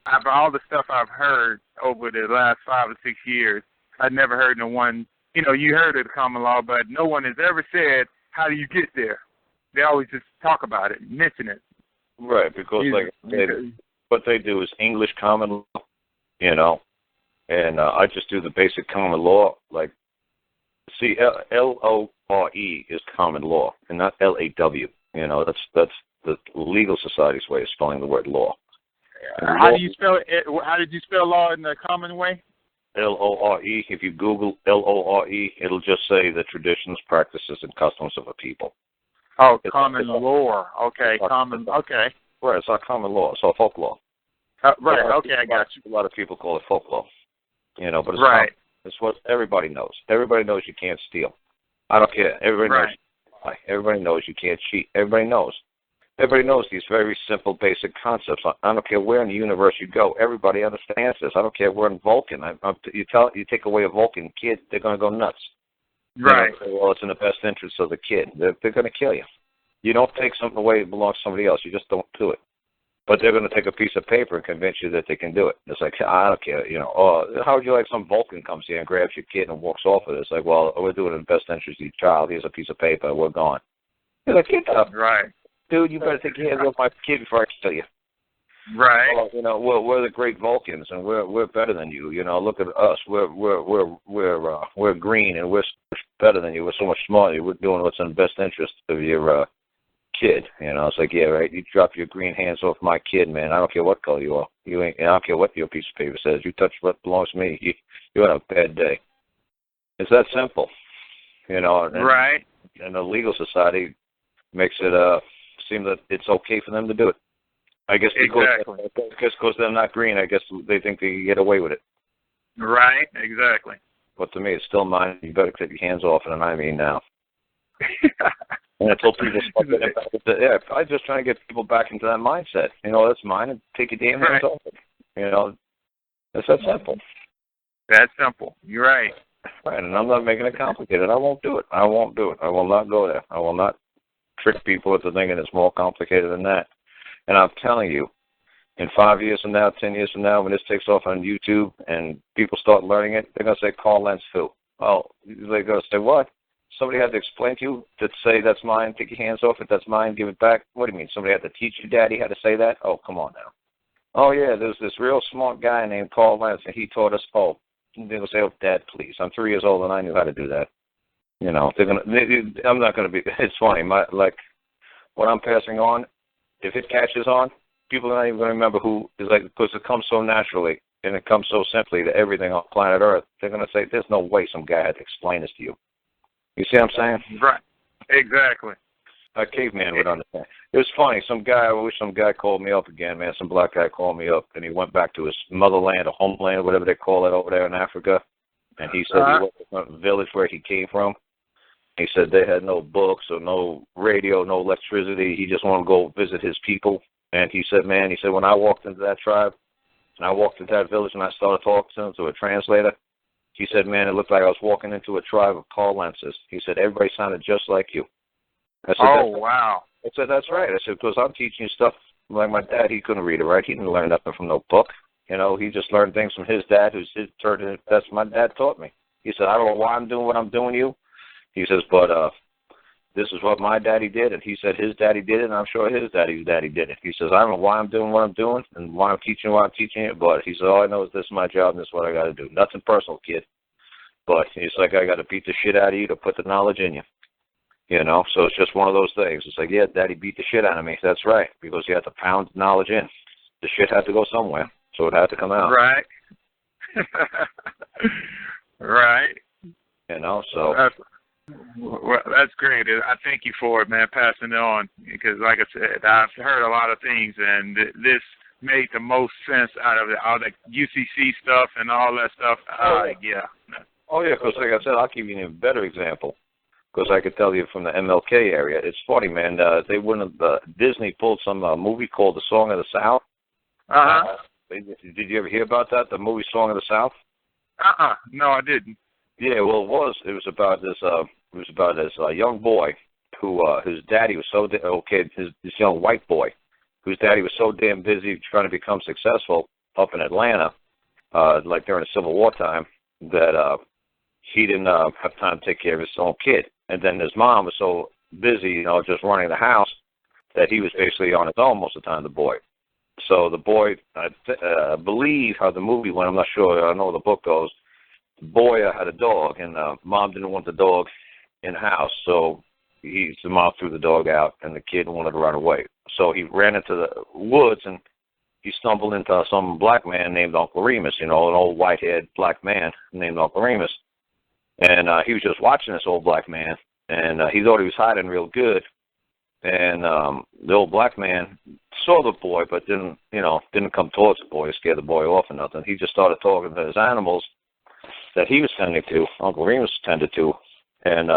After all the stuff I've heard over the last 5 or 6 years, I've never heard no one, you heard of the common law, but no one has ever said, how do you get there? They always just talk about it, mention it. Right, because what they do is English common law, and I just do the basic common law, like, see, LORE is common law, and not LAW. That's the legal society's way of spelling the word law. How do you spell it? How did you spell law in the common way? LORE. If you Google LORE, it'll just say the traditions, practices, and customs of a people. Oh, common law. Okay, common. Okay. Right, it's not common law. It's all folklore. Right. Okay, I got you. A lot of people call it folklore. But it's right. It's what everybody knows. Everybody knows you can't steal. I don't care. Everybody knows. Everybody knows you can't cheat. Everybody knows. Everybody knows these very simple, basic concepts. I don't care where in the universe you go. Everybody understands this. I don't care where in Vulcan. You take away a Vulcan kid, they're going to go nuts. Right. Well, it's in the best interest of the kid. They're going to kill you. You don't take something away that belongs to somebody else. You just don't do it. But they're going to take a piece of paper and convince you that they can do it. It's like, I don't care. How would you like some Vulcan comes here and grabs your kid and walks off with it? It's like, well, we're doing it in the best interest of your child. Here's a piece of paper. We're gone. You're like, get up. Right. Dude, you better take your hands off my kid before I kill you. Right. We're the great Vulcans, and we're better than you. Look at us. We're green, and we're better than you. We're so much smarter. We're doing what's in the best interest of your kid. It's like, yeah, right. You drop your green hands off my kid, man. I don't care what color you are. I don't care what your piece of paper says. You touch what belongs to me, you have a bad day. It's that simple. Right. And the legal society makes it seem that it's okay for them to do it. I guess because they're not green, I guess they think they can get away with it. Right, exactly. But to me, it's still mine. You better take your hands off it, and I mean now. And I told people, I'm just trying to get people back into that mindset. That's mine, and take your damn hands off it. It's that simple. That's simple. You're right. Right, and I'm not making it complicated. I won't do it. I won't do it. I will not go there. I will not trick people into thinking it's more complicated than that. And I'm telling you, in 5 years from now, 10 years from now, when this takes off on YouTube and people start learning it, they're going to say, Karl Lentz who? Oh, they're going to say, what? Somebody had to explain to you to say that's mine, take your hands off it, that's mine, give it back? What do you mean? Somebody had to teach your daddy how to say that? Oh, come on now. Oh, yeah, there's this real smart guy named Karl Lentz, and he taught us, they're going to say, oh, Dad, please. I'm 3 years old, and I knew how to do that. I'm not going to be, it's funny, what I'm passing on, if it catches on, people are not even going to remember who is because it comes so naturally and it comes so simply to everything on planet Earth. They're going to say, there's no way some guy had to explain this to you. You see what I'm saying? Right. Exactly. A caveman would understand. It was funny. I wish some guy called me up again, man. Some black guy called me up, and he went back to his motherland or homeland, whatever they call it over there in Africa. And he said he went to the village where he came from. He said they had no books or no radio, no electricity. He just wanted to go visit his people. And he said, when I walked into that tribe and I walked into that village and I started talking to him, to a translator, he said, man, it looked like I was walking into a tribe of Karl Lentzes. He said, everybody sounded just like you. I said, wow. I said, that's right. I said, because I'm teaching you stuff like my dad. He couldn't read or write. He didn't learn nothing from no book. He just learned things from his dad, that's my dad taught me. He said, I don't know why I'm doing what I'm doing to you. He says, but this is what my daddy did, and he said his daddy did it, and I'm sure his daddy's daddy did it. He says, I don't know why I'm doing what I'm doing and why I'm teaching what I'm teaching it, but he said, all I know is this is my job and this is what I got to do. Nothing personal, kid. But he's like, I got to beat the shit out of you to put the knowledge in you. So it's just one of those things. It's like, yeah, Daddy beat the shit out of me. That's right, because you had to pound knowledge in. The shit had to go somewhere, so it had to come out. Right. Right. So... Well, that's great. I thank you for it, man, passing it on. Because, like I said, I've heard a lot of things, and this made the most sense out of it. All the UCC stuff and all that stuff. Yeah. Oh, yeah, because, like I said, I'll give you an even better example. Because I could tell you from the MLK area. It's funny, man. They wouldn't have, Disney pulled some movie called The Song of the South. Uh-huh. Did you ever hear about that, the movie Song of the South? No, I didn't. Yeah, well, it was. It was about this young boy who his daddy was so this young white boy whose daddy was so damn busy trying to become successful up in Atlanta, like during the Civil War time, that he didn't have time to take care of his own kid. And then his mom was so busy, just running the house that he was basically on his own most of the time, the boy. So the boy, I believe how the movie went, I'm not sure, I know the book goes, the boy had a dog, and mom didn't want the dog in the house, so the mom threw the dog out, and the kid wanted to run away. So he ran into the woods, and he stumbled into some black man named Uncle Remus, an old white-haired black man named Uncle Remus. And he was just watching this old black man, and he thought he was hiding real good. And the old black man saw the boy, but didn't come towards the boy, scared the boy off or nothing. He just started talking to his animals that he was tending to, Uncle Remus tended to. And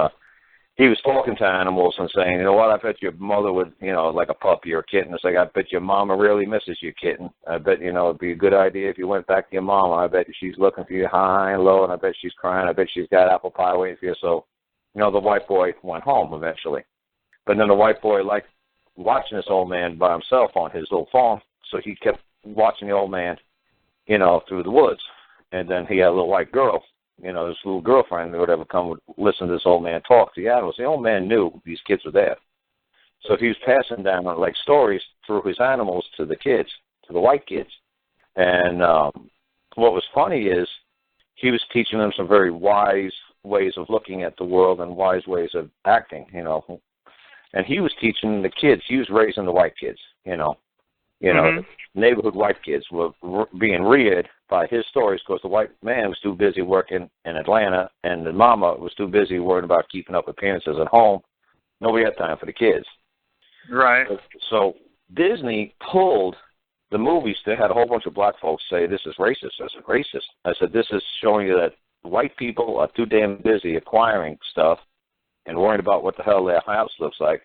he was talking to animals and saying, you know what, I bet your mother would, like a puppy or a kitten. It's like, I bet your mama really misses you, kitten. I bet, it'd be a good idea if you went back to your mama. I bet she's looking for you high and low, and I bet she's crying. I bet she's got apple pie waiting for you. So, the white boy went home eventually. But then the white boy liked watching this old man by himself on his little farm, so he kept watching the old man, through the woods. And then he had a little white girl, his little girlfriend or whatever, come would listen to this old man talk to the animals. The old man knew these kids were there. So he was passing down, like, stories through his animals to the kids, to the white kids. And what was funny is he was teaching them some very wise ways of looking at the world and wise ways of acting, And he was teaching the kids. He was raising the white kids, The neighborhood white kids were being reared by his stories because the white man was too busy working in Atlanta, and the mama was too busy worrying about keeping up appearances at home. Nobody had time for the kids. Right. So Disney pulled the movies. They had a whole bunch of black folks say, this is racist. I said, racist? I said, this is showing you that white people are too damn busy acquiring stuff and worrying about what the hell their house looks like.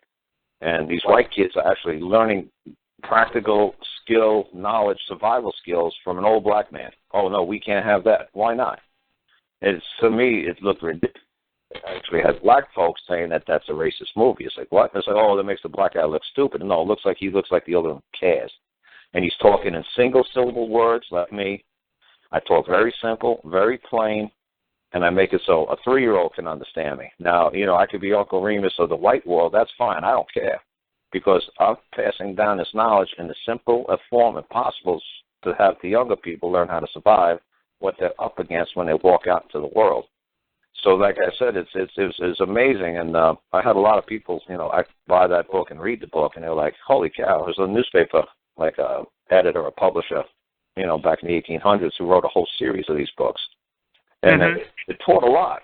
And these white kids are actually learning practical skill, knowledge, survival skills from an old black man. Oh, no, we can't have that. Why not? To me, it looked ridiculous. I actually had black folks saying that that's a racist movie. It's like, what? It's like, oh, that makes the black guy look stupid. No, it looks like he looks like the other Kaz. And he's talking in single-syllable words like me. I talk very simple, very plain, and I make it so a 3-year-old can understand me. Now, I could be Uncle Remus of the white world. That's fine. I don't care, because I'm passing down this knowledge in the simple form as possible to have the younger people learn how to survive what they're up against when they walk out into the world. So, like I said, it's amazing. And I had a lot of people, I buy that book and read the book, and they're like, holy cow, there's a newspaper, like a editor or publisher, back in the 1800s who wrote a whole series of these books. And it taught a lot.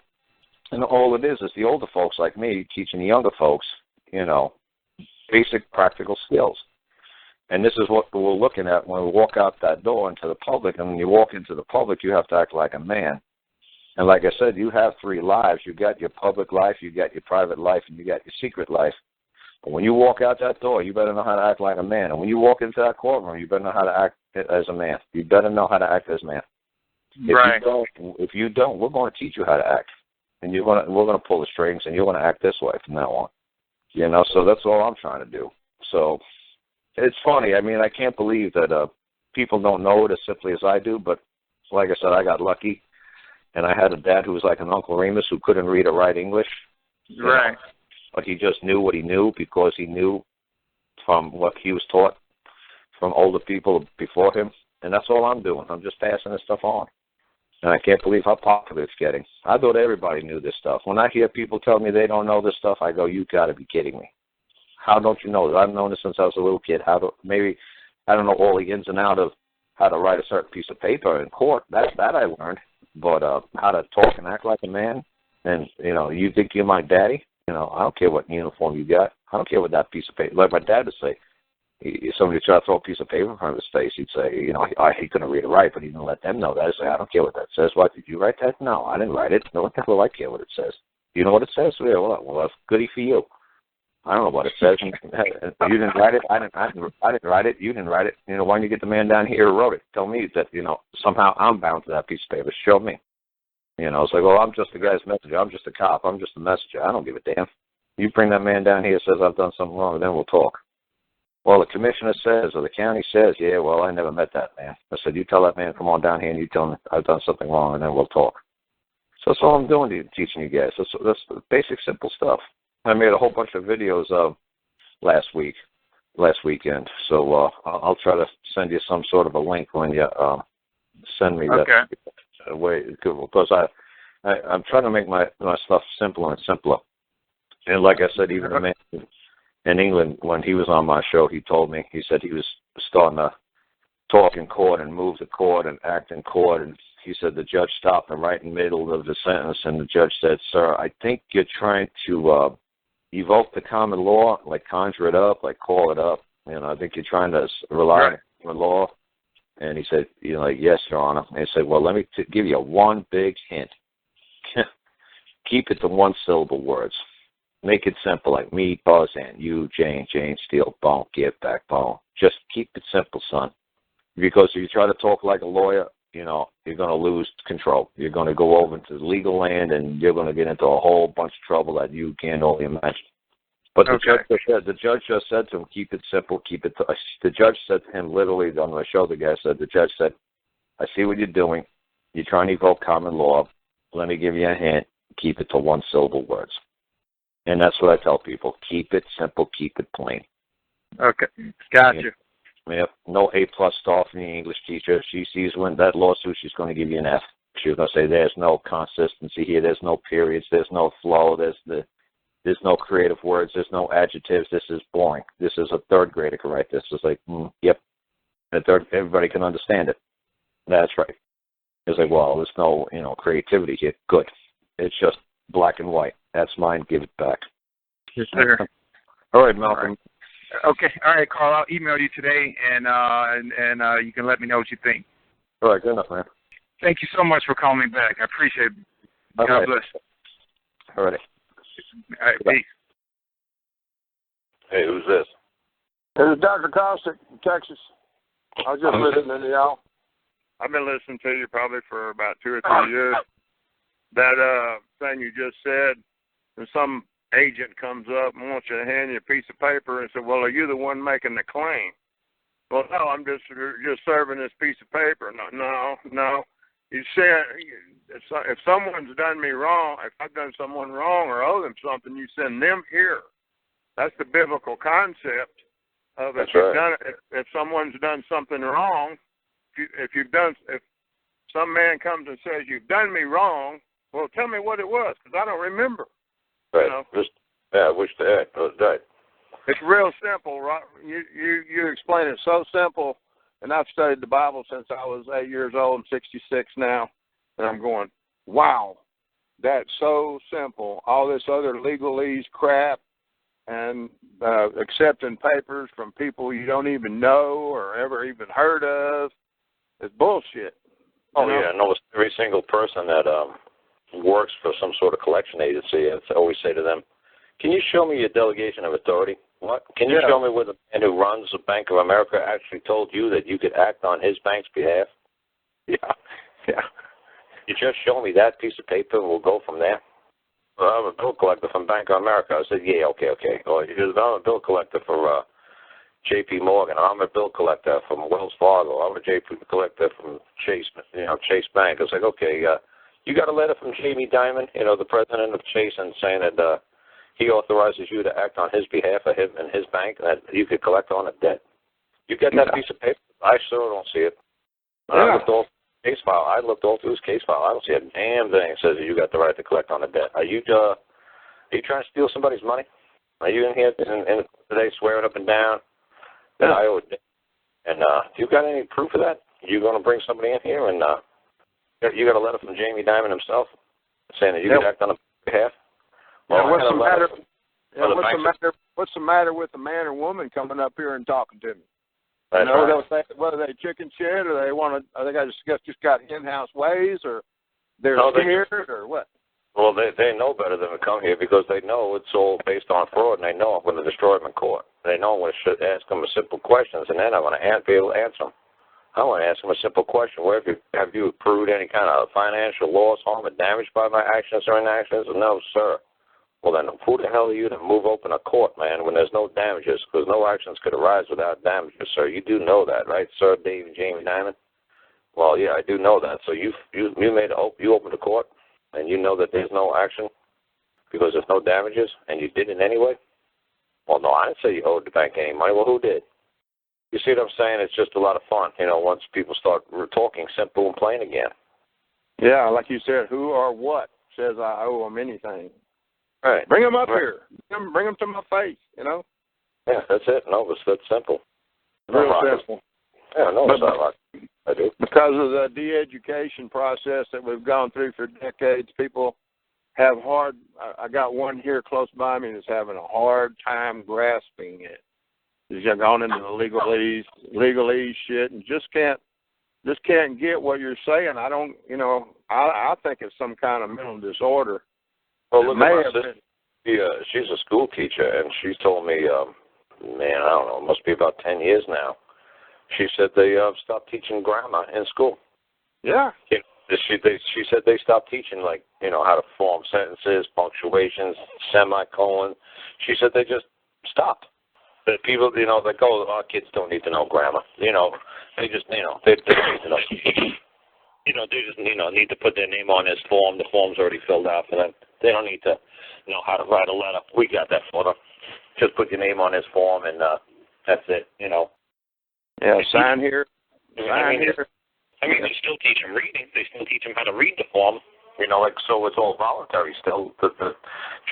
And all it is the older folks like me teaching the younger folks, basic practical skills. And this is what we're looking at when we walk out that door into the public. And when you walk into the public, you have to act like a man. And like I said, you have 3 lives. You got your public life, you got your private life, and you got your secret life. But when you walk out that door, you better know how to act like a man. And when you walk into that courtrum, you better know how to act as a man. You better know how to act as a man. If you don't, we're going to teach you how to act. And we're going to pull the strings, and you're going to act this way from now on. So that's all I'm trying to do. So it's funny. I mean, I can't believe that people don't know it as simply as I do. But like I said, I got lucky. And I had a dad who was like an Uncle Remus who couldn't read or write English. Right. But he just knew what he knew because he knew from what he was taught from older people before him. And that's all I'm doing. I'm just passing this stuff on. And I can't believe how popular it's getting. I thought everybody knew this stuff. When I hear people tell me they don't know this stuff, I go, you got to be kidding me. How don't you know this? I've known this since I was a little kid. Maybe I don't know all the ins and outs of how to write a certain piece of paper in court. That I learned. But how to talk and act like a man, and, you think you're my daddy? I don't care what uniform you got. I don't care what that piece of paper, like my dad would say, if somebody tried to throw a piece of paper in front of his face, he'd say, he couldn't read or write, but he didn't let them know that. I'd say, I don't care what that says. Why, did you write that? No, I didn't write it. No, what the hell do I care what it says? You know what it says? Yeah, well, that's goody for you. I don't know what it says. You didn't write it. I didn't write it. You didn't write it. Why don't you get the man down here who wrote it? Tell me that, somehow I'm bound to that piece of paper. Show me. It's like, well, I'm just the guy's messenger. I'm just a cop. I'm just the messenger. I don't give a damn. You bring that man down here says I've done something wrong, then we'll talk. Well, the commissioner says, or the county says, yeah, well, I never met that man. I said, you tell that man, come on down here and you tell him I've done something wrong, and then we'll talk. So that's all I'm doing, teaching you guys. That's basic, simple stuff. I made a whole bunch of videos of last weekend. So I'll try to send you some sort of a link when you send me that way, because I'm trying to make my stuff simpler and simpler. And like I said, even the man in England, when he was on my show, he told me, he said he was starting to talk in court and move to court and act in court, and he said the judge stopped him right in the middle of the sentence, and the judge said, sir, I think you're trying to evoke the common law, like conjure it up, like call it up. I think you're trying to rely on the law. And he said, like, yes, Your Honor. And he said, well, let me give you one big hint. Keep it to one-syllable words. Make it simple, like me, Buzz, and you, Jane, steal, bone, give back, bone. Just keep it simple, son. Because if you try to talk like a lawyer, you're going to lose control. You're going to go over into the legal land, and you're going to get into a whole bunch of trouble that you can't only imagine. But the judge just said to him, keep it simple, the judge said to him, literally, on the show, the judge said, I see what you're doing. You're trying to evoke common law. Let me give you a hint. Keep it to one-syllable words. And that's what I tell people. Keep it simple, keep it plain. Okay, gotcha. Yep. No A+ star from the English teacher. She sees when that lawsuit, she's going to give you an F. She's going to say there's no consistency here. There's no periods. There's no flow. There's no creative words. There's no adjectives. This is boring. This is a third grader can write this. It's like, yep. And everybody can understand it. That's right. It's like, well, there's no, creativity here. Good. It's just black and white. That's mine. Give it back. Yes, sir. All right, Malcolm. All right. Okay. All right, Carl. I'll email you today, and you can let me know what you think. All right. Good enough, man. Thank you so much for calling me back. I appreciate it. God bless. All right. All right. Peace. Hey, who's this? This is Dr. Costick in Texas. I was just listening to y'all. I've been listening to you probably for about 2 or 3 years. That thing you just said, when some agent comes up and wants you to hand you a piece of paper and say, well, are you the one making the claim? Well, no, I'm just serving this piece of paper. No. You said if someone's done me wrong, if I've done someone wrong or owe them something, you send them here. That's the biblical concept of That's right. If someone's done something wrong, if some man comes and says you've done me wrong, well, tell me what it was, because I don't remember. Right. I wish to act. It's real simple, right? You explain it so simple, and I've studied the Bible since I was 8 years old. I'm 66 now, and I'm going, wow, that's so simple. All this other legalese crap and accepting papers from people you don't even know or ever even heard of is bullshit. Oh, yeah. I know every single person that works for some sort of collection agency, I always say to them, can you show me your delegation of authority? What? Can you show me where the man who runs the Bank of America actually told you that you could act on his bank's behalf? Yeah. You just show me that piece of paper and we'll go from there. Well, I'm a bill collector from Bank of America. I said, yeah, okay. Well, I'm a bill collector for J.P. Morgan. I'm a bill collector from Wells Fargo. I'm a J.P. collector from Chase Bank. I was like, okay, you got a letter from Jamie Dimon, the president of Chase, and saying that he authorizes you to act on his behalf of him and his bank, that you could collect on a debt. You get that piece of paper? I sure don't see it. I looked all through his case file. I don't see a damn thing that says that you got the right to collect on a debt. Are you trying to steal somebody's money? Are you in here today swearing up and down that I owe a debt? And do you got any proof of that? You going to bring somebody in here and you got a letter from Jamie Dimon himself saying that you could act on his behalf? Well, what's the matter with the man or woman coming up here and talking to me? That's right. Whether they chicken shit or they just got in-house ways or they're scared or what? Well, they know better than to come here because they know it's all based on fraud, and they know I'm going to destroy them in court. They know I'm going to ask them simple questions, and then I'm going to be able to answer them. I want to ask them a simple question. Have you accrued any kind of financial loss, harm, or damage by my actions or inactions? No, sir. Well, then who the hell are you to move open a court, man, when there's no damages? Because no actions could arise without damages, sir. You do know that, right, Sir David James Diamond? Well, yeah, I do know that. So you opened a court, and you know that there's no action because there's no damages, and you did it anyway? Well, no, I didn't say you owed the bank any money. Well, who did? You see what I'm saying? It's just a lot of fun, once people start talking simple and plain again. Yeah, like you said, who or what says I owe them anything? Right. Bring them up here. Bring them to my face, Yeah, that's it. No, that's simple. Real simple. Yeah, no, it's not rocket. I do. Because of the de-education process that we've gone through for decades, people have I got one here close by me that's having a hard time grasping it. He's gone into the legalese shit and just can't get what you're saying. I don't, I think it's some kind of mental disorder. Well, look at my sister. She's a school teacher, and she told me, man, I don't know, it must be about 10 years now. She said they stopped teaching grammar in school. Yeah. She said they stopped teaching, like, how to form sentences, punctuations, semicolon. She said they just stopped. That people, they go, our kids don't need to know grammar. They just, they don't need to know. They just, need to put their name on this form. The form's already filled out for them. They don't need to know how to write a letter. We got that for them. Just put your name on this form, and that's it, Yeah, sign here. Sign here. I mean, they still teach them reading. They still teach them how to read the form. So it's all voluntary still. The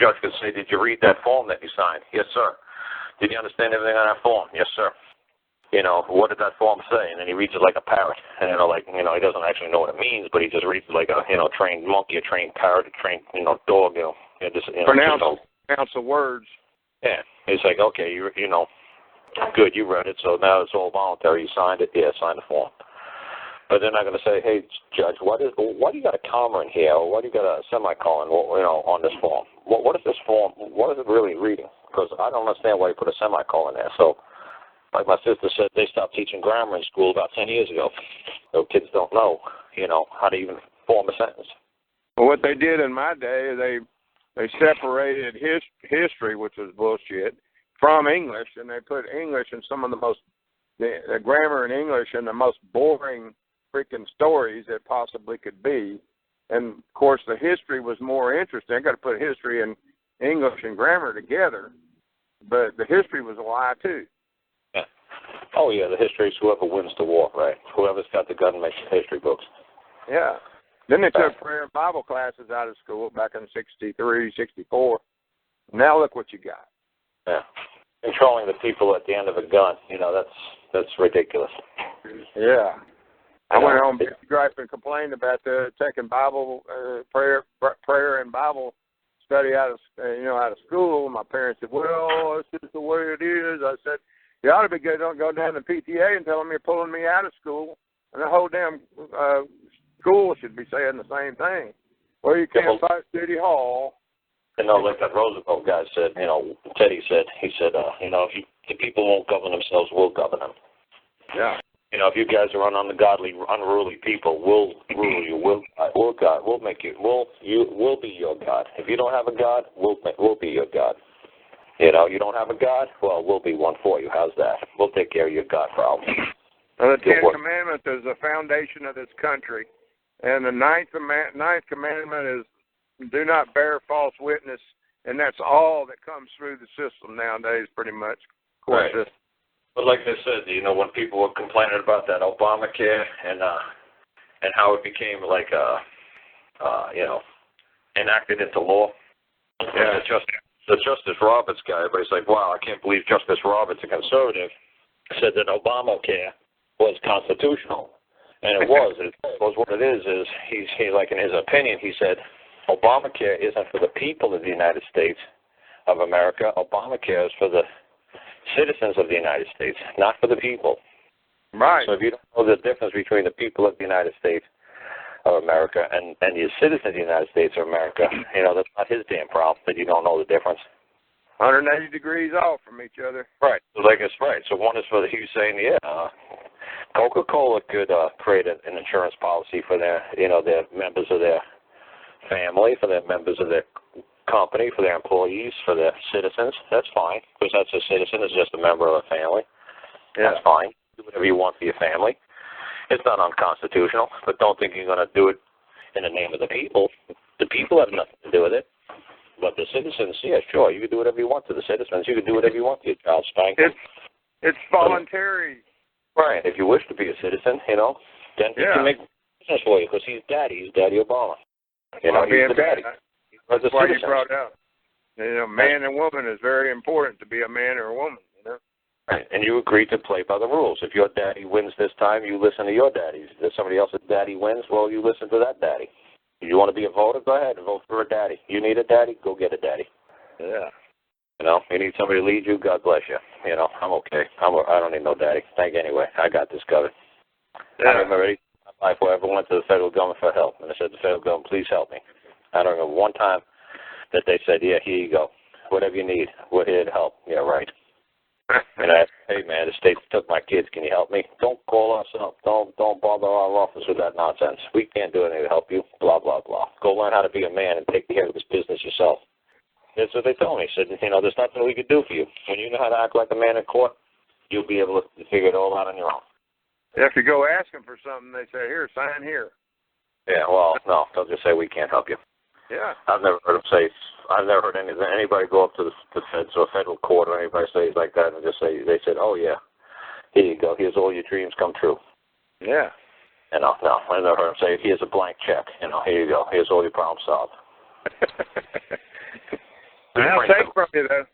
judge could say, did you read that form that you signed? Yes, sir. Did you understand everything on that form? Yes, sir. What did that form say? And then he reads it like a parrot. And, he doesn't actually know what it means, but he just reads it like a, trained monkey, a trained parrot, a trained, dog, Pronounce the words. Yeah. It's like, okay, good, you read it, so now it's all voluntary. You signed it? Yeah, sign the form. But they're not going to say, hey, Judge, why do you got a comma in here, or why do you got a semicolon, on this form? What is this form? What is it really reading? Because I don't understand why you put a semicolon there. So, like my sister said, they stopped teaching grammar in school about 10 years ago. So kids don't know, how to even form a sentence. Well, what they did in my day, they separated history, which was bullshit, from English, and they put English in some of the grammar in English in the most boring freaking stories it possibly could be. And, of course, the history was more interesting. I got to put history and English and grammar together, but the history was a lie, too. Yeah. Oh, yeah, the history is whoever wins the war, right? Whoever's got the gun makes the history books. Yeah. Then they took prayer and Bible classes out of school back in 63, 64. Now look what you got. Yeah. Controlling the people at the end of a gun, that's ridiculous. Yeah. I went home griping and complained about taking Bible prayer and Bible study out of school. My parents said, "Well, that's just the way it is." I said, "You ought to be good. Don't go down to PTA and tell them you're pulling me out of school." And the whole damn school should be saying the same thing. Well, you can't fight City Hall. Like that Roosevelt guy said, Teddy said, he said, if the people won't govern themselves, we'll govern them. Yeah. If you guys are ungodly, unruly people, we'll rule you. We'll make you. We'll be your God. If you don't have a God, we'll be your God. You don't have a God, well, we'll be one for you. How's that? We'll take care of your God problem. Well, the Ten Commandments is the foundation of this country, and the ninth commandment is do not bear false witness, and that's all that comes through the system nowadays, pretty much. Right. But like I said, when people were complaining about that Obamacare and how it became like enacted into law. Yeah. The Justice Roberts guy, everybody's like, wow, I can't believe Justice Roberts, a conservative, said that Obamacare was constitutional. And it was. What it is he like in his opinion, he said, Obamacare isn't for the people of the United States of America. Obamacare is for the citizens of the United States, not for the people. Right. So if you don't know the difference between the people of the United States of America and the citizens of the United States of America, that's not his damn problem that you don't know the difference. 180 degrees off from each other. Right. Like it's right. So one is for he was saying, Coca-Cola could create an insurance policy for their, their members of their family, for their members of their company, for their employees, for their citizens, that's fine. Because that's a citizen, is just a member of a family. Yeah. That's fine. Do whatever you want for your family. It's not unconstitutional, but don't think you're going to do it in the name of the people. The people have nothing to do with it. But the citizens, yeah, sure, you can do whatever you want to the citizens. You can do whatever you want to your child spanking. It's voluntary. Right. If you wish to be a citizen, then he can make business for you because he's Daddy Obama. He's the daddy. That's why you brought out. Man and woman is very important to be a man or a woman. Right. And you agree to play by the rules. If your daddy wins this time, you listen to your daddy. If somebody else's daddy wins, well, you listen to that daddy. If you want to be a voter, go ahead and vote for a daddy. You need a daddy, go get a daddy. Yeah. You need somebody to lead you, God bless you. I'm okay. I don't need no daddy. Thank you anyway. I got this covered. Yeah. I don't remember any life where I ever went to the federal government for help. And I said, the federal government, please help me. I don't remember one time that they said, yeah, here you go. Whatever you need, we're here to help. Yeah, right. And I said, hey, man, the state took my kids. Can you help me? Don't call us up. Don't bother our office with that nonsense. We can't do anything to help you, blah, blah, blah. Go learn how to be a man and take care of this business yourself. That's what they told me. They said, there's nothing we could do for you. When you know how to act like a man in court, you'll be able to figure it all out on your own. If you go ask them for something, they say, here, sign here. Yeah, well, no, they'll just say, we can't help you. Yeah. I've never heard anybody go up to the feds or federal court or anybody say like that and just say, they said, oh, yeah, here you go. Here's all your dreams come true. Yeah. No, I never heard them say, here's a blank check. Here you go. Here's all your problems solved. They'll take from you, though.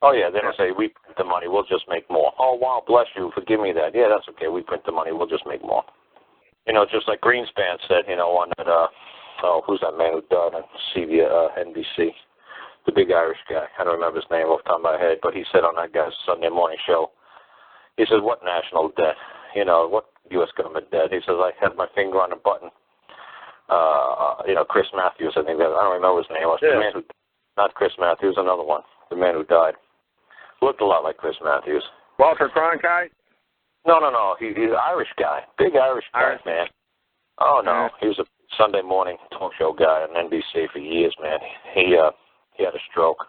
Oh, yeah, they don't say, we print the money, we'll just make more. Oh, wow, bless you, forgive me that. Yeah, that's okay, we print the money, we'll just make more. Just like Greenspan said, on that, who's that man who died on NBC? The big Irish guy. I don't remember his name off the top of my head, but he said on that guy's Sunday morning show, he says, what national debt? What U.S. government debt? He says, I had my finger on the button. Chris Matthews, I think that, I don't remember his name. The man who, not Chris Matthews, another one, the man who died. Looked a lot like Chris Matthews. Walter Cronkite? No. He's an Irish guy. Big Irish guy, man. Oh, no. He was a Sunday morning talk show guy on NBC for years, man. He had a stroke,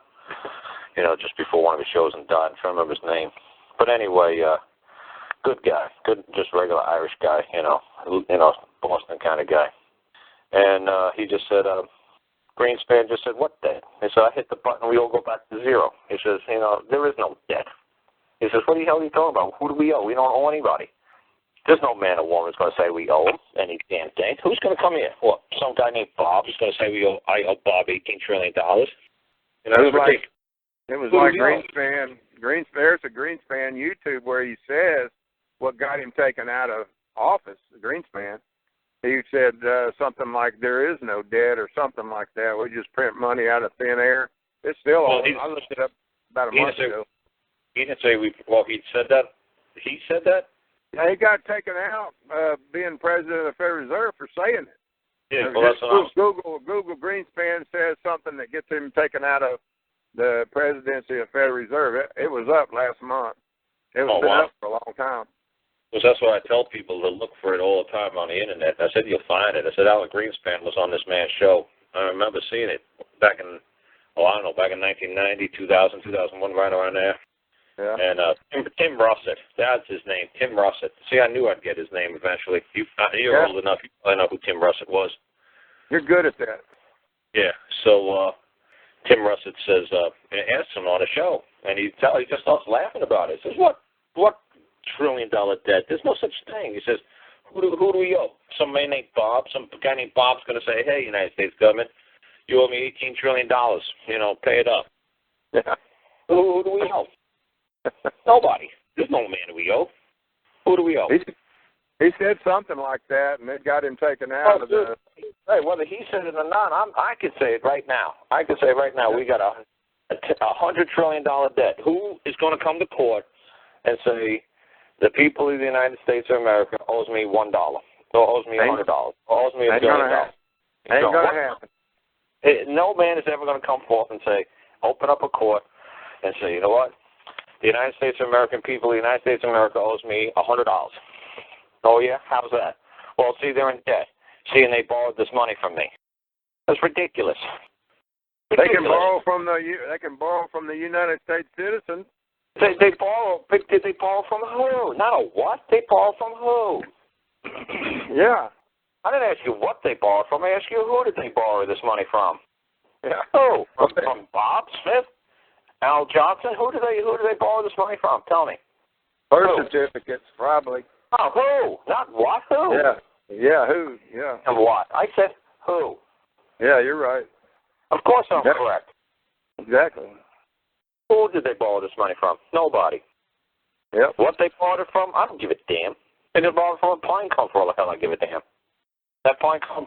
just before one of his shows and died. I'm trying to remember his name. But anyway, good guy. Good, just regular Irish guy, Boston kind of guy. And he just said, Greenspan just said, what debt? He said, I hit the button, we all go back to zero. He says, there is no debt. He says, what the hell are you talking about? Who do we owe? We don't owe anybody. There's no man or woman who's going to say we owe any damn thing. Who's going to come here? What, some guy named Bob is going to say I owe Bob $18 trillion? It was like Greenspan. There's a Greenspan YouTube where he says what got him taken out of office, Greenspan. He said something like there is no debt or something like that. We just print money out of thin air. It's still on. I looked it up about a month ago. He didn't say he said that. He said that? Yeah, he got taken out being president of the Federal Reserve for saying it. Yeah, well, that's Google Greenspan says something that gets him taken out of the presidency of the Federal Reserve. It was up last month. It was up for a long time. Because that's what I tell people to look for it all the time on the internet. I said, you'll find it. I said, Alec Greenspan was on this man's show. I remember seeing it back in 1990, 2000, 2001, right around there. Yeah. And Tim Russett, that's his name, Tim Russett. See, I knew I'd get his name eventually. You're old enough, you probably know who Tim Russett was. You're good at that. Yeah, so Tim Russett says, asked him on a show, and he just starts laughing about it. He says, what $1 trillion debt? There's no such thing. He says, who do we owe? Some man named Bob, some guy named Bob's going to say, hey, United States government, you owe me $18 trillion, pay it up. Yeah. Who do we owe? Nobody. There's no man who we owe. Who do we owe? He said something like that, and it got him taken out of the... Hey, whether he said it or not, I could say it right now. I could say right now we got a $100 trillion debt. Who is going to come to court and say the people of the United States of America owes me $1, or owes me $100, or owes me $1 billion? Ain't going to happen. No man is ever going to come forth and say, open up a court and say, you know what? The United States of American people, the United States of America owes me $100. Oh, yeah? How's that? Well, see, they're in debt. See, and they borrowed this money from me. That's ridiculous. They can borrow from the United States citizens. They borrow. Did they borrow from who? Not a what? They borrow from who? Yeah. I didn't ask you what they borrowed from. I asked you who did they borrow this money from? Yeah. Who? From Bob Smith? Al Johnson? Who do they borrow this money from? Tell me. Birth certificates, probably. Oh, who? Not what? Who? Yeah. Yeah, who? Yeah. And what? I said who. Yeah, you're right. Of course I'm correct. Exactly. Who did they borrow this money from? Nobody. Yep. What they borrowed it from? I don't give a damn. They did borrow it from a pine cone for all the hell I give a damn. That pine cone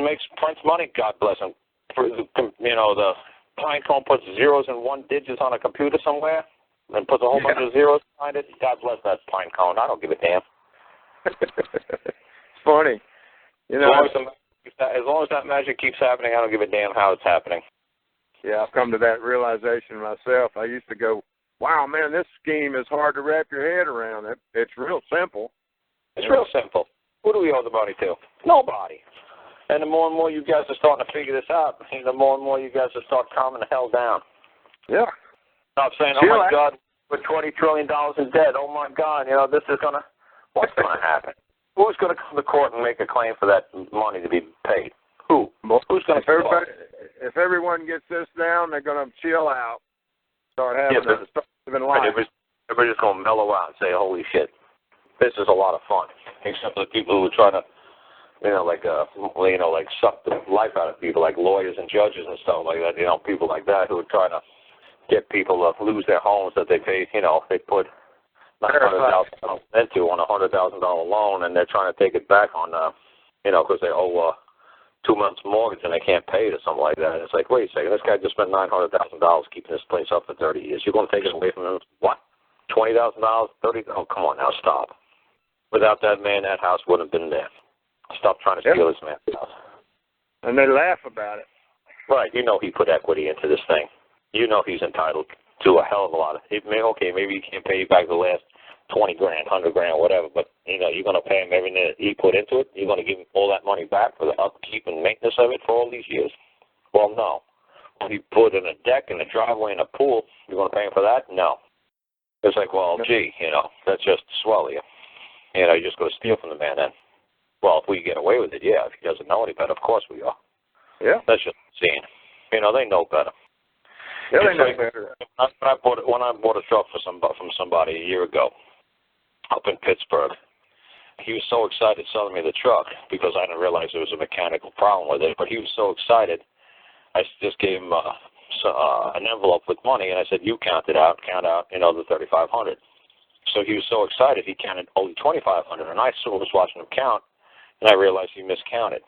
makes Prince money, God bless him. The pine cone puts zeros and one digits on a computer somewhere and puts a whole bunch of zeros behind it. God bless that pine cone. I don't give a damn. It's funny. You know, as long as that magic keeps happening, I don't give a damn how it's happening. Yeah, I've come to that realization myself. I used to go, wow, man, this scheme is hard to wrap your head around. It's real simple. It's real simple. Who do we owe the money to? Nobody. And the more and more you guys are starting to figure this out, the more and more you guys are start calming the hell down. Yeah. Stop saying, oh, my God, we're $20 trillion in debt. Oh, my God, this is going to, what's going to happen? Who's going to come to court and make a claim for that money to be paid? Who? Who's going to If everyone gets this down, they're going to chill out, start living life. Everybody's going to mellow out and say, holy shit, this is a lot of fun. Except for the people who are trying to, suck the life out of people, like lawyers and judges and stuff like that. People like that who are trying to get people to lose their homes that they paid, they put $900,000 into on a $100,000 loan, and they're trying to take it back on, because they owe 2 months mortgage and they can't pay it or something like that. And it's like, wait a second, this guy just spent $900,000 keeping this place up for 30 years. You're going to take it away from him? What? $20,000? $30,000? Oh, come on now, stop. Without that man, that house wouldn't have been there. Stop trying to steal this man's house. And they laugh about it. Right. He put equity into this thing. He's entitled to a hell of a lot of it. Okay, maybe he can't pay you back the last $20,000, $100,000, whatever, but you're going to pay him everything that he put into it. You're going to give him all that money back for the upkeep and maintenance of it for all these years. Well, no. He put in a deck and a driveway and a pool. You're going to pay him for that? No. It's like, well, gee, that's just swell you. You're just going to steal from the man then. Well, if we get away with it, yeah. If he doesn't know any better, of course we are. Yeah. That's just insane. They know better. Yeah, they know better. When I bought a truck from somebody a year ago up in Pittsburgh, he was so excited selling me the truck because I didn't realize there was a mechanical problem with it. But he was so excited, I just gave him an envelope with money, and I said, "You count out, the $3,500." So he was so excited, he counted only $2,500, and I was watching him count, and I realized he miscounted.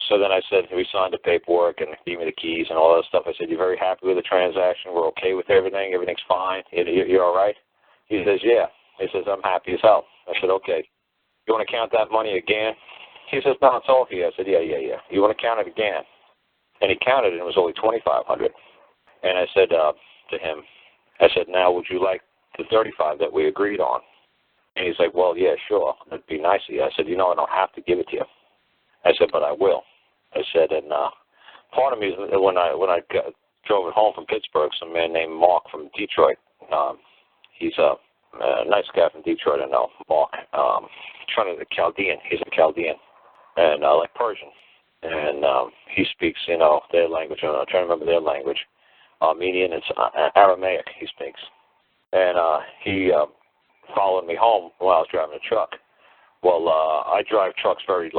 So then I said, we signed the paperwork and gave me the keys and all that stuff. I said, you're very happy with the transaction? We're okay with everything? Everything's fine? You're all right? He says, yeah. He says, I'm happy as hell. I said, okay. You want to count that money again? He says, no, it's all here. I said, yeah. You want to count it again? And he counted, and it was only $2,500. And I said to him, now would you like the $35 that we agreed on? And he's like, well, yeah, sure. That'd be nice of you. I said, I don't have to give it to you. I said, but I will. I said, and part of me, when I drove it home from Pittsburgh, some man named Mark from Detroit, he's a nice guy from Detroit, I know, Mark, trying to the Chaldean. He's a Chaldean, and like Persian. And he speaks, their language. I'm trying to remember their language. Armenian, it's Aramaic he speaks. And he followed me home while I was driving the truck. Well, I drive trucks very,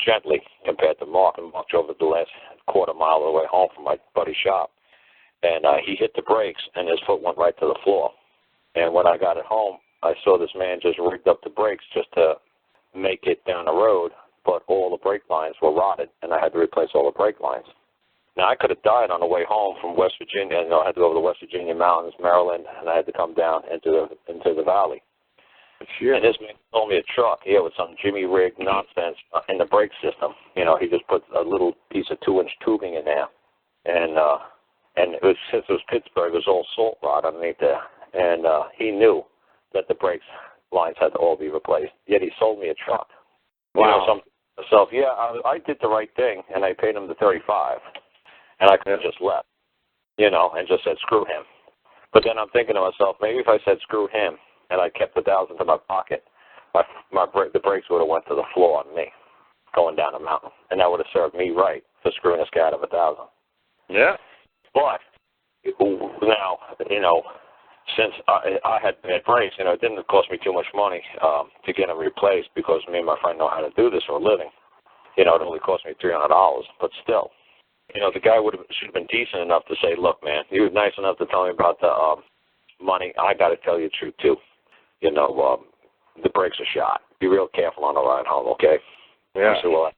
gently compared to Mark. And Mark drove it the last quarter mile of the way home from my buddy's shop. And he hit the brakes, and his foot went right to the floor. And when I got it home, I saw this man just rigged up the brakes just to make it down the road, but all the brake lines were rotted, and I had to replace all the brake lines. Now, I could have died on the way home from West Virginia. I had to go over the West Virginia mountains, Maryland, and I had to come down into the valley. Sure. And this man sold me a truck here with some Jimmy rig nonsense in the brake system. He just put a little piece of 2-inch tubing in there. And since it was Pittsburgh, it was all salt rot underneath there. And he knew that the brake lines had to all be replaced. Yet he sold me a truck. Wow. So, I did the right thing, and I paid him the $35. and I could have just left, and just said screw him. But then I'm thinking to myself, maybe if I said screw him and I kept the $1,000 in my pocket, the brakes would have went to the floor on me going down the mountain, and that would have served me right for screwing this guy out of $1,000. Yeah. But now, since I had bad brakes, it didn't cost me too much money to get them replaced because me and my friend know how to do this for a living. It only cost me $300, but still, the guy should have been decent enough to say, look, man, you were nice enough to tell me about the money. I got to tell you the truth, too. The brakes are shot. Be real careful on the ride home, okay? Yeah. I said, well,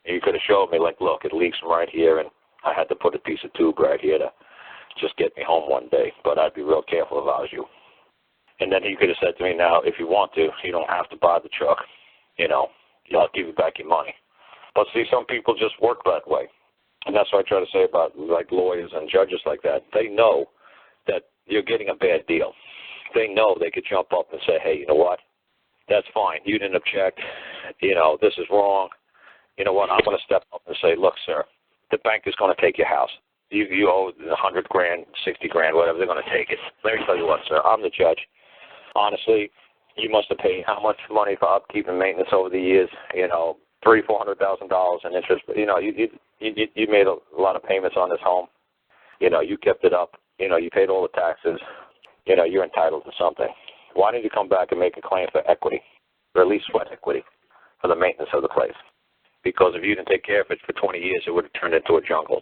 you could have showed me, look, it leaks from right here, and I had to put a piece of tube right here to just get me home one day, but I'd be real careful if I was you. And then he could have said to me, now, if you want to, you don't have to buy the truck. I'll give you back your money. But see, some people just work that way. And that's what I try to say about, lawyers and judges like that. They know that you're getting a bad deal. They know they could jump up and say, hey, you know what? That's fine. You didn't object. This is wrong. You know what? I'm going to step up and say, look, sir, the bank is going to take your house. You owe $100,000, $60,000, whatever. They're going to take it. Let me tell you what, sir. I'm the judge. Honestly, you must have paid how much money for upkeep and maintenance over the years? $300,000-$400,000 in interest. You made a lot of payments on this home. You kept it up. You paid all the taxes. You're entitled to something. Why didn't you come back and make a claim for equity, or at least sweat equity, for the maintenance of the place? Because if you didn't take care of it for 20 years, it would have turned into a jungle.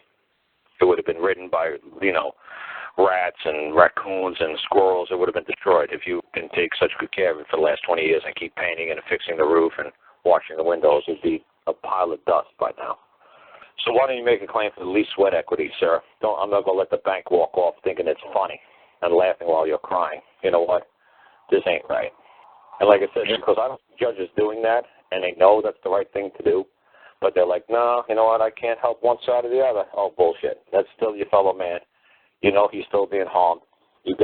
It would have been ridden by, rats and raccoons and squirrels. It would have been destroyed if you didn't take such good care of it for the last 20 years and keep painting and fixing the roof and washing the windows. It would be a pile of dust by now. So why don't you make a claim for the least sweat equity, sir? I'm not going to let the bank walk off thinking it's funny and laughing while you're crying. You know what? This ain't right. And like I said, because I don't see judges doing that, and they know that's the right thing to do, but they're like, no, you know what, I can't help one side or the other. Oh, bullshit. That's still your fellow man. He's still being harmed. You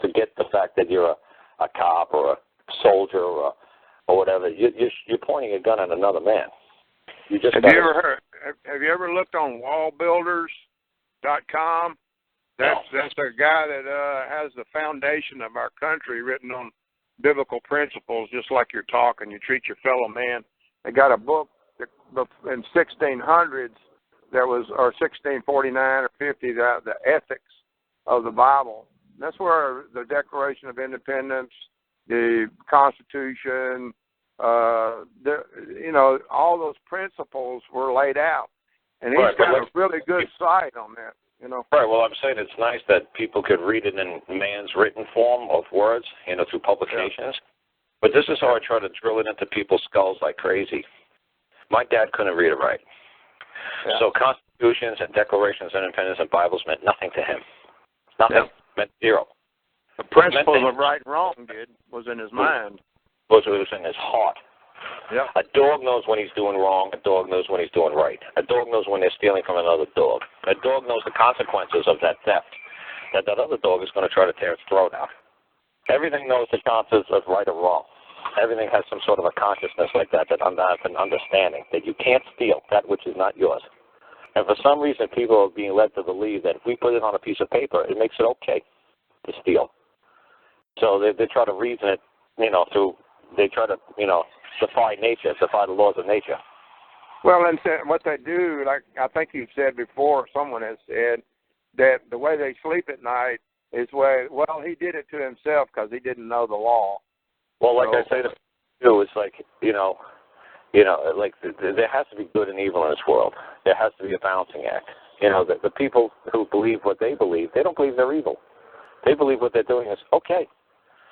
forget the fact that you're a cop or a soldier or whatever. You're pointing a gun at another man. Have you ever looked on wallbuilders.com? That's a guy that has the foundation of our country written on biblical principles, just like you're talking. You treat your fellow man. They got a book in 1600s. There was, or 1649 or 50, the ethics of the Bible. That's where the Declaration of Independence, the Constitution, all those principles were laid out. And he's got a really good site on that. Right. Well, I'm saying it's nice that people could read it in man's written form of words, through publications. Yeah. But this is how I try to drill it into people's skulls like crazy. My dad couldn't read or write. Yeah. So constitutions and declarations of independence and Bibles meant nothing to him. Nothing. Meant zero. The principles of right and wrong was in his mind. Was in his heart. Yeah. A dog knows when he's doing wrong. A dog knows when he's doing right. A dog knows when they're stealing from another dog. A dog knows the consequences of that theft, that other dog is going to try to tear its throat out. Everything knows the chances of right or wrong. Everything has some sort of a consciousness like that I'm not an understanding, that you can't steal that which is not yours. And for some reason, people are being led to believe that if we put it on a piece of paper, it makes it okay to steal. So they try to reason it, they try to, defy nature, defy the laws of nature. Well, and what they do, like I think you've said before, someone has said, that the way they sleep at night is he did it to himself because he didn't know the law. Well, like I say to you, it's like, there has to be good and evil in this world. There has to be a balancing act. The people who believe what they believe, they don't believe they're evil. They believe what they're doing is okay.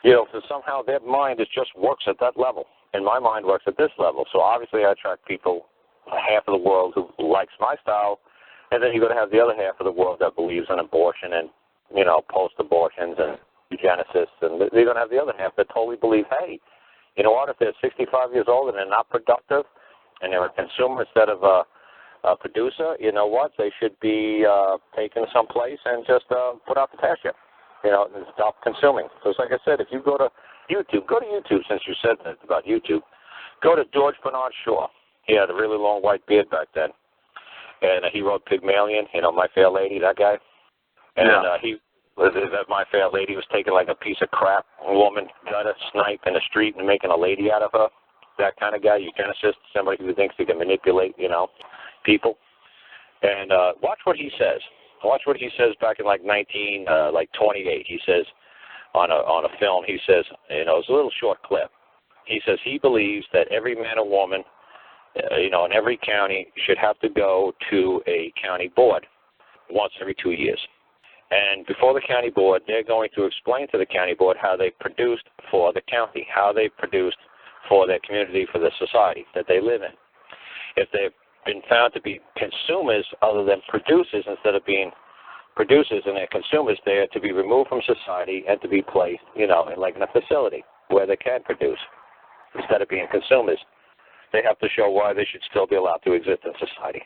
So somehow their mind just works at that level. And my mind works at this level. So obviously I attract people, half of the world who likes my style, and then you're going to have the other half of the world that believes in abortion and, post-abortions and eugenicists. And they're going to have the other half that totally believe, hey, you know what, if they're 65 years old and they're not productive and they're a consumer instead of a producer, you know what, they should be taken someplace and just put out the pasture, and stop consuming. So it's like I said, if you go to YouTube, since you said that about YouTube. Go to George Bernard Shaw. He had a really long white beard back then. and he wrote Pygmalion, My Fair Lady, that guy. And that My Fair Lady was taking like a piece of crap woman, got a snipe in the street and making a lady out of her. That kind of guy, eugenicist, somebody who thinks he can manipulate, people. And watch what he says. Watch what he says back in like 28. He says on a film, he says, it's a little short clip. He says he believes that every man or woman, in every county should have to go to a county board once every 2 years. And before the county board, they're going to explain to the county board how they produced for the county, how they produced for their community, for the society that they live in. If they've been found to be consumers other than producers instead of being producers and they're consumers, they are to be removed from society and to be placed, in a facility where they can produce instead of being consumers. They have to show why they should still be allowed to exist in society.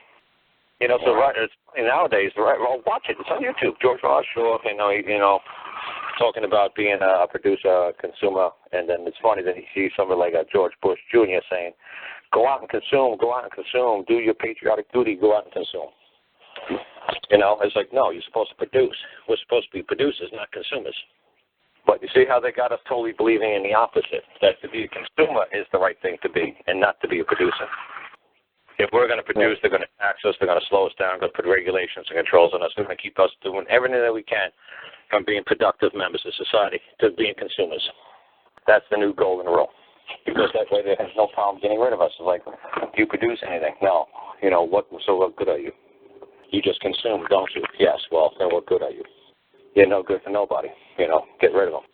So it's nowadays, well, watch it. It's on YouTube. George R. Shaw, talking about being a producer, a consumer, and then it's funny that he sees somebody like George Bush Jr. saying, go out and consume, do your patriotic duty, go out and consume. It's like, no, you're supposed to produce. We're supposed to be producers, not consumers. But you see how they got us totally believing in the opposite, that to be a consumer is the right thing to be and not to be a producer. If we're going to produce, they're going to tax us, they're going to slow us down, going to put regulations and controls on us. They're going to keep us doing everything that we can from being productive members of society to being consumers. That's the new golden rule. Because that way they have no problem getting rid of us. It's like, do you produce anything? No. What good are you? You just consume, don't you? Yes. Well, then what good are you? You're no good for nobody. Get rid of them.